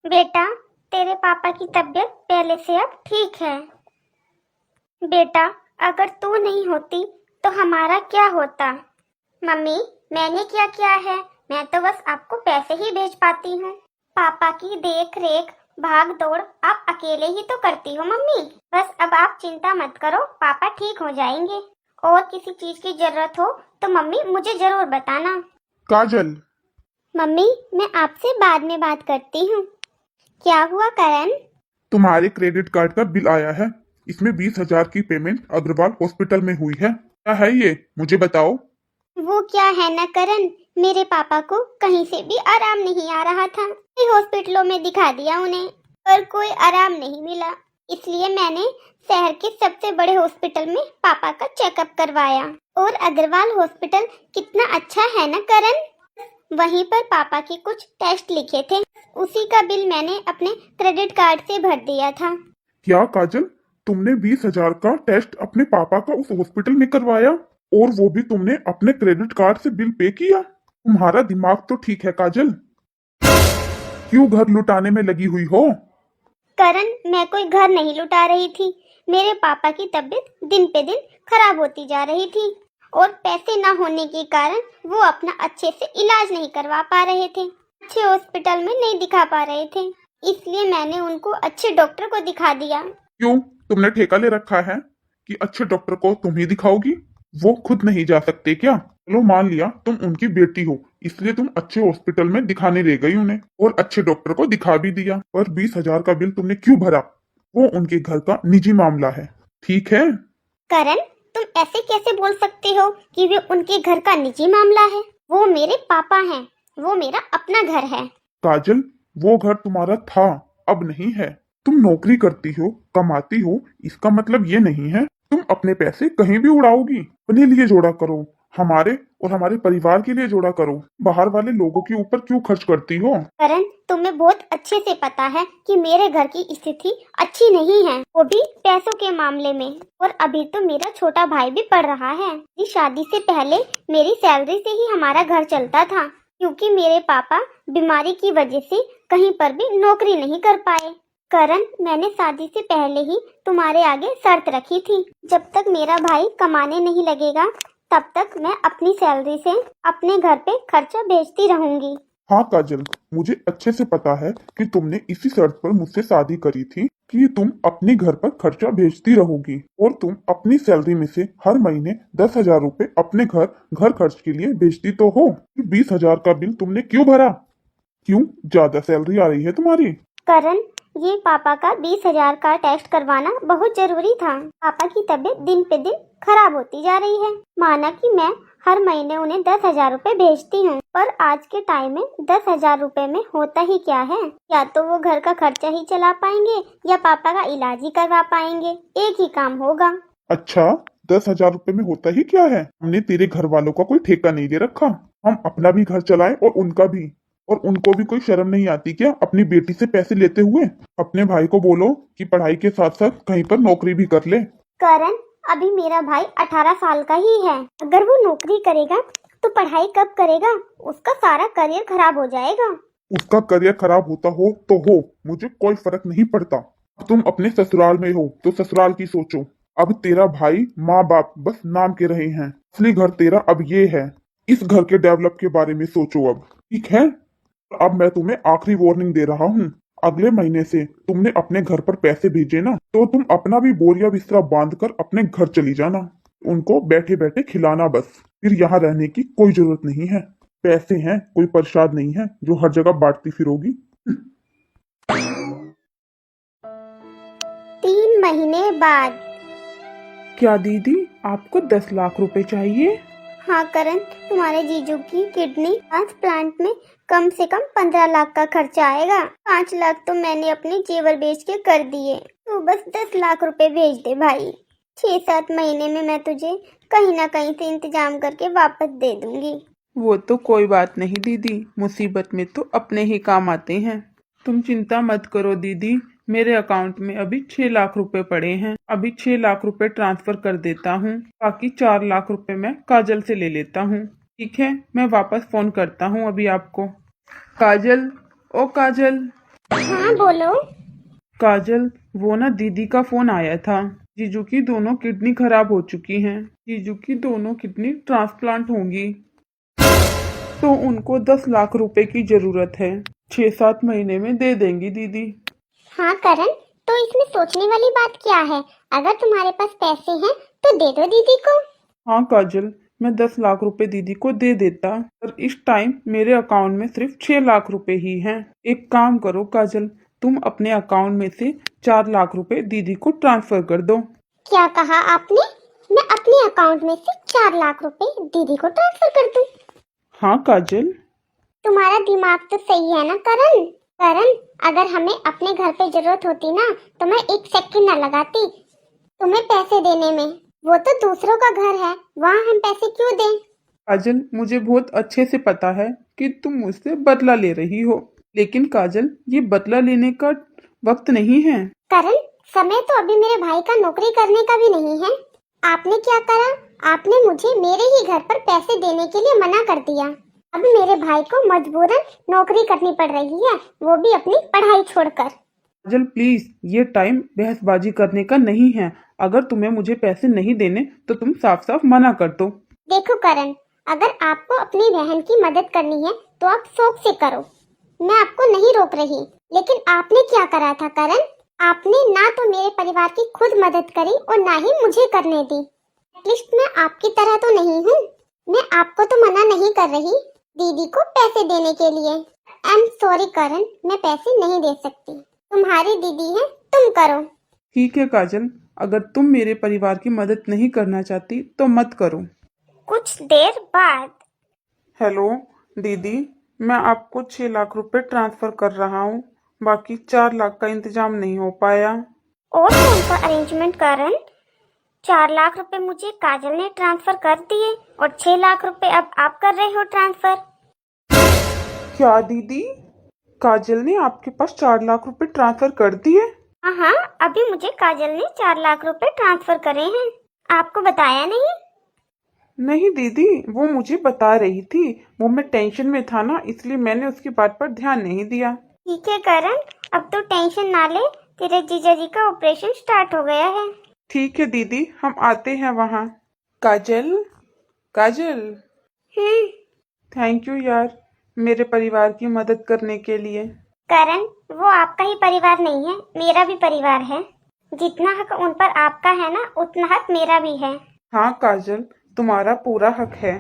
बेटा, तेरे पापा की तबीयत पहले से अब ठीक है। बेटा, अगर तू नहीं होती तो हमारा क्या होता। मम्मी, मैंने क्या किया है? मैं तो बस आपको पैसे ही भेज पाती हूँ। पापा की देख रेख भाग दौड़ आप अकेले ही तो करती हो मम्मी। बस अब आप चिंता मत करो, पापा ठीक हो जाएंगे। और किसी चीज की जरूरत हो तो मम्मी मुझे जरूर बताना। काजल, मम्मी, मैं आपसे बाद में बात करती हूँ। क्या हुआ करण? तुम्हारे क्रेडिट कार्ड का बिल आया है। इसमें 20,000 की पेमेंट अग्रवाल हॉस्पिटल में हुई है। क्या है ये, मुझे बताओ। वो क्या है ना करण, मेरे पापा को कहीं से भी आराम नहीं आ रहा था। कई हॉस्पिटलों में दिखा दिया उन्हें, पर कोई आराम नहीं मिला। इसलिए मैंने शहर के सबसे बड़े हॉस्पिटल में पापा का चेकअप करवाया। और अग्रवाल हॉस्पिटल कितना अच्छा है ना करण। वहीं पर पापा के कुछ टेस्ट लिखे थे, उसी का बिल मैंने अपने क्रेडिट कार्ड से भर दिया था। क्या काजल, तुमने 20,000 का टेस्ट अपने पापा का उस हॉस्पिटल में करवाया, और वो भी तुमने अपने क्रेडिट कार्ड से बिल पे किया? तुम्हारा दिमाग तो ठीक है काजल। क्यों घर लुटाने में लगी हुई हो? करण, मैं कोई घर नहीं लुटा रही थी। मेरे पापा की तबीयत दिन पे दिन खराब होती जा रही थी, और पैसे न होने के कारण वो अपना अच्छे से इलाज नहीं करवा पा रहे थे। अच्छे हॉस्पिटल में नहीं दिखा पा रहे थे। इसलिए मैंने उनको अच्छे डॉक्टर को दिखा दिया। क्यों, तुमने ठेका ले रखा है कि अच्छे डॉक्टर को तुम ही दिखाओगी? वो खुद नहीं जा सकते क्या? चलो मान लिया तुम उनकी बेटी हो, इसलिए तुम अच्छे हॉस्पिटल में दिखाने ले गई उन्हें और अच्छे डॉक्टर को दिखा भी दिया, पर 20,000 का बिल तुमने क्यों भरा? वो उनके घर का निजी मामला है, ठीक है? करण, तुम ऐसे कैसे बोल सकते हो कि वे उनके घर का निजी मामला है? वो मेरे पापा हैं, वो मेरा अपना घर है। काजल, वो घर तुम्हारा था, अब नहीं है। तुम नौकरी करती हो, कमाती हो, इसका मतलब ये नहीं है तुम अपने पैसे कहीं भी उड़ाओगी। अपने लिए जोड़ा करो, हमारे और हमारे परिवार के लिए जोड़ा करो। बाहर वाले लोगों के ऊपर क्यों खर्च करती हो? करण, तुम्हें बहुत अच्छे से पता है कि मेरे घर की स्थिति अच्छी नहीं है, वो भी पैसों के मामले में। और अभी तो मेरा छोटा भाई भी पढ़ रहा है। इस शादी से पहले मेरी सैलरी से ही हमारा घर चलता था, क्योंकि मेरे पापा बीमारी की वजह से कहीं पर भी नौकरी नहीं कर पाए। करण, मैंने शादी से पहले ही तुम्हारे आगे शर्त रखी थी, जब तक मेरा भाई कमाने नहीं लगेगा तब तक मैं अपनी सैलरी से अपने घर पे खर्चा भेजती रहूंगी। हाँ काजल, मुझे अच्छे से पता है कि तुमने इसी शर्त पर मुझसे शादी करी थी कि तुम अपने घर पर खर्चा भेजती रहोगी, और तुम अपनी सैलरी में से हर महीने 10,000 रुपए अपने घर खर्च के लिए भेजती तो हो। 20,000 का बिल तुमने क्यों भरा? क्यों, ज्यादा सैलरी आ रही है तुम्हारी? करण, ये पापा का 20,000 का टेस्ट करवाना बहुत जरूरी था। पापा की तबीयत दिन पे दिन खराब होती जा रही है। माना कि मैं हर महीने उन्हें 10,000 रुपए भेजती हूँ, पर आज के टाइम में 10,000 रुपए में होता ही क्या है? या तो वो घर का खर्चा ही चला पाएंगे या पापा का इलाज ही करवा पाएंगे। एक ही काम होगा। अच्छा, 10,000 रुपए में होता ही क्या है? हमने तेरे घर वालों का कोई ठेका नहीं दे रखा। हम अपना भी घर चलाएं और उनका भी। और उनको भी कोई शर्म नहीं आती क्या अपनी बेटी से पैसे लेते हुए? अपने भाई को बोलो कि पढ़ाई के साथ साथ कहीं पर नौकरी भी कर ले। करण, अभी मेरा भाई 18 साल का ही है। अगर वो नौकरी करेगा तो पढ़ाई कब करेगा? उसका सारा करियर खराब हो जाएगा। उसका करियर खराब होता हो तो हो, मुझे कोई फर्क नहीं पड़ता। अब तुम अपने ससुराल में हो तो ससुराल की सोचो। अब तेरा भाई माँ बाप बस नाम के रहे हैं, असली घर तेरा अब ये है। इस घर के डेवलप के बारे में सोचो अब, ठीक है? अब मैं तुम्हें आखिरी वार्निंग दे रहा हूँ। अगले महीने से तुमने अपने घर पर पैसे भेजे ना, तो तुम अपना भी बोरिया बिस्तरा बांध कर अपने घर चली जाना। उनको बैठे बैठे खिलाना बस, फिर यहाँ रहने की कोई जरूरत नहीं है। पैसे हैं, कोई प्रसाद नहीं है जो हर जगह बांटती फिरोगी। 3 महीने बाद। क्या दीदी, आपको 10 लाख रुपए चाहिए? हाँ करण, तुम्हारे जीजू की किडनी ट्रांसप्लांट में कम से कम 15 लाख का खर्चा आएगा। 5 लाख तो मैंने अपने जेवर बेच के कर दिए। तू बस 10 लाख रुपए भेज दे भाई। 6-7 महीने में मैं तुझे कहीं ना कहीं से इंतजाम करके वापस दे दूंगी। वो तो कोई बात नहीं दीदी, मुसीबत में तो अपने ही काम आते हैं। तुम चिंता मत करो दीदी, मेरे अकाउंट में अभी 6 लाख रुपए पड़े हैं। अभी 6 लाख रुपए ट्रांसफर कर देता हूँ, बाकी 4 लाख रुपए मैं काजल से ले लेता हूँ। ठीक है, मैं वापस फोन करता हूँ अभी आपको। काजल, ओ काजल। हाँ बोलो। काजल, वो ना दीदी का फोन आया था। जीजू की दोनों किडनी खराब हो चुकी हैं। जीजू की दोनों किडनी ट्रांसप्लांट होंगी, तो उनको 10 लाख रुपए की जरूरत है। 6-7 महीने में दे देंगी दीदी। हाँ करण, तो इसमें सोचने वाली बात क्या है? अगर तुम्हारे पास पैसे हैं तो दे दो दीदी को। हाँ काजल, मैं 10 लाख रुपए दीदी को दे देता, पर इस टाइम मेरे अकाउंट में सिर्फ 6 लाख रुपए ही हैं। एक काम करो काजल, तुम अपने अकाउंट में से 4 लाख रुपए दीदी को ट्रांसफर कर दो। क्या कहा आपने? मैं अपने अकाउंट में से 4 लाख रुपए दीदी को ट्रांसफर कर दूं? हाँ काजल। तुम्हारा दिमाग तो सही है ना करण? करण, अगर हमें अपने घर पे जरूरत होती ना तो मैं एक सेकंड ना लगाती तुम्हें पैसे देने में। वो तो दूसरों का घर है, वहाँ हम पैसे क्यों दें? काजल, मुझे बहुत अच्छे से पता है कि तुम मुझसे बदला ले रही हो, लेकिन काजल, ये बदला लेने का वक्त नहीं है। करण, समय तो अभी मेरे भाई का नौकरी करने का भी नहीं है। आपने क्या करा? आपने मुझे मेरे ही घर पर पैसे देने के लिए मना कर दिया। अब मेरे भाई को मजबूरन नौकरी करनी पड़ रही है, वो भी अपनी पढ़ाई छोड़कर। काजल प्लीज, ये टाइम बहसबाजी करने का नहीं है। अगर तुम्हें मुझे पैसे नहीं देने तो तुम साफ साफ मना कर दो। देखो करण, अगर आपको अपनी बहन की मदद करनी है तो आप शौक से करो, मैं आपको नहीं रोक रही। लेकिन आपने क्या करा था करण? आपने ना तो मेरे परिवार की खुद मदद करी और ना ही मुझे करने दी। एटलीस्ट मैं आपकी तरह तो नहीं हूँ। मैं आपको तो मना नहीं कर रही दीदी को पैसे देने के लिए। आई एम सॉरी करण, मैं पैसे नहीं दे सकती। तुम्हारी दीदी है, तुम करो। ठीक है काजल, अगर तुम मेरे परिवार की मदद नहीं करना चाहती तो मत करो। कुछ देर बाद। हेलो दीदी, मैं आपको 6 लाख रुपए ट्रांसफर कर रहा हूँ। बाकी 4 लाख का इंतजाम नहीं हो पाया। और कौन सा अरेंजमेंट करण? 4 लाख रुपए मुझे काजल ने ट्रांसफर कर दिए और 6 लाख रुपए अब आप कर रहे हो ट्रांसफर। क्या दीदी, काजल ने आपके पास 4 लाख रुपए ट्रांसफर कर दिए? हाँ हाँ, अभी मुझे काजल ने 4 लाख रुपए ट्रांसफर करे हैं। आपको बताया नहीं? नहीं दीदी, वो मुझे बता रही थी। वो मैं टेंशन में था ना, इसलिए मैंने उसकी बात पर ध्यान नहीं दिया। ठीक है करण, अब तो टेंशन ना ले, तेरे जीजा जी का ऑपरेशन स्टार्ट हो गया है। ठीक है दीदी, हम आते हैं वहाँ। काजल, काजल, हम्म। थैंक यू यार, मेरे परिवार की मदद करने के लिए। करण, वो आपका ही परिवार नहीं है, मेरा भी परिवार है। जितना हक उन पर आपका है ना, उतना हक मेरा भी है। हाँ काजल, तुम्हारा पूरा हक है,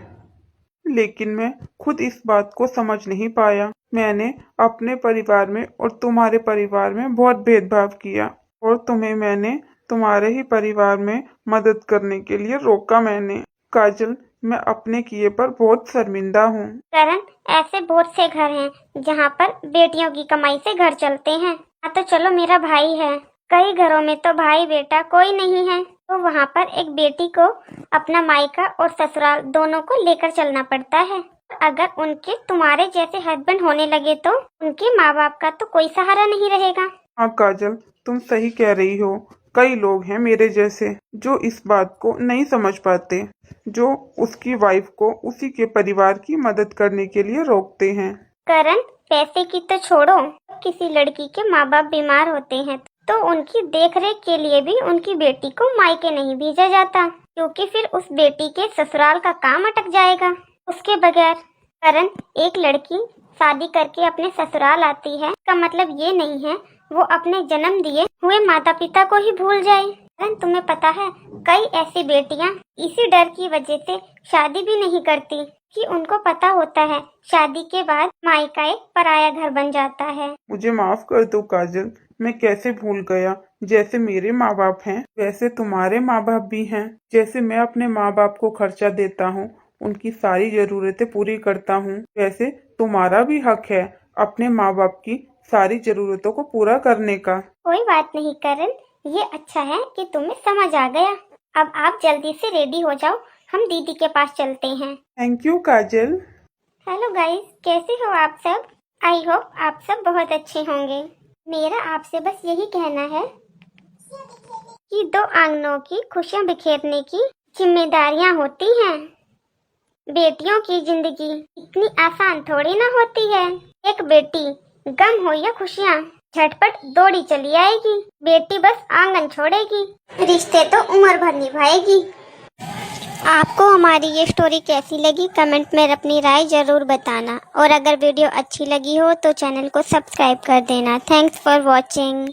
लेकिन मैं खुद इस बात को समझ नहीं पाया। मैंने अपने परिवार में और तुम्हारे परिवार में बहुत भेदभाव किया, और तुम्हें मैंने तुम्हारे ही परिवार में मदद करने के लिए रोका मैंने। काजल, मैं अपने किए पर बहुत शर्मिंदा हूँ। करण, ऐसे बहुत से घर हैं जहाँ पर बेटियों की कमाई से घर चलते हैं। हाँ तो चलो, मेरा भाई है। कई घरों में तो भाई बेटा कोई नहीं है, तो वहाँ पर एक बेटी को अपना मायका और ससुराल दोनों को लेकर चलना पड़ता है। अगर उनके तुम्हारे जैसे हस्बैंड होने लगे तो उनके माँ बाप का तो कोई सहारा नहीं रहेगा। हाँ काजल, तुम सही कह रही हो। कई लोग हैं मेरे जैसे जो इस बात को नहीं समझ पाते, जो उसकी वाइफ को उसी के परिवार की मदद करने के लिए रोकते हैं। करण, पैसे की तो छोड़ो, किसी लड़की के माँ बाप बीमार होते हैं तो उनकी देखरेख के लिए भी उनकी बेटी को मायके नहीं भेजा जाता, क्योंकि फिर उस बेटी के ससुराल का काम अटक जाएगा उसके बगैर। करण, एक लड़की शादी करके अपने ससुराल आती है, इसका मतलब ये नहीं है वो अपने जन्म दिए हुए माता पिता को ही भूल जाए। करण, तुम्हें पता है कई ऐसी बेटियां इसी डर की वजह से शादी भी नहीं करती कि उनको पता होता है शादी के बाद मायका एक पराया घर बन जाता है। मुझे माफ कर दो काजल, मैं कैसे भूल गया। जैसे मेरे माँ बाप हैं वैसे तुम्हारे माँ बाप भी हैं। जैसे मैं अपने माँ बाप को खर्चा देता हूँ, उनकी सारी जरूरतें पूरी करता हूँ, वैसे तुम्हारा भी हक है अपने माँ बाप की सारी जरूरतों को पूरा करने का। कोई बात नहीं करण, ये अच्छा है कि तुम्हें समझ आ गया। अब आप जल्दी से रेडी हो जाओ, हम दीदी के पास चलते हैं। Thank you Kajal. Hello guys, कैसे हो आप सब? आई होप आप सब बहुत अच्छे होंगे। मेरा आपसे बस यही कहना है कि दो आंगनों की खुशियां बिखेरने की जिम्मेदारियां होती हैं। बेटियों की जिंदगी इतनी आसान थोड़ी ना होती है। एक बेटी, गम हो या खुशियां, झटपट दौड़ी चली आएगी, बेटी बस आंगन छोड़ेगी, रिश्ते तो उम्र भर निभाएगी। आपको हमारी ये स्टोरी कैसी लगी कमेंट में अपनी राय जरूर बताना, और अगर वीडियो अच्छी लगी हो तो चैनल को सब्सक्राइब कर देना। Thanks for watching.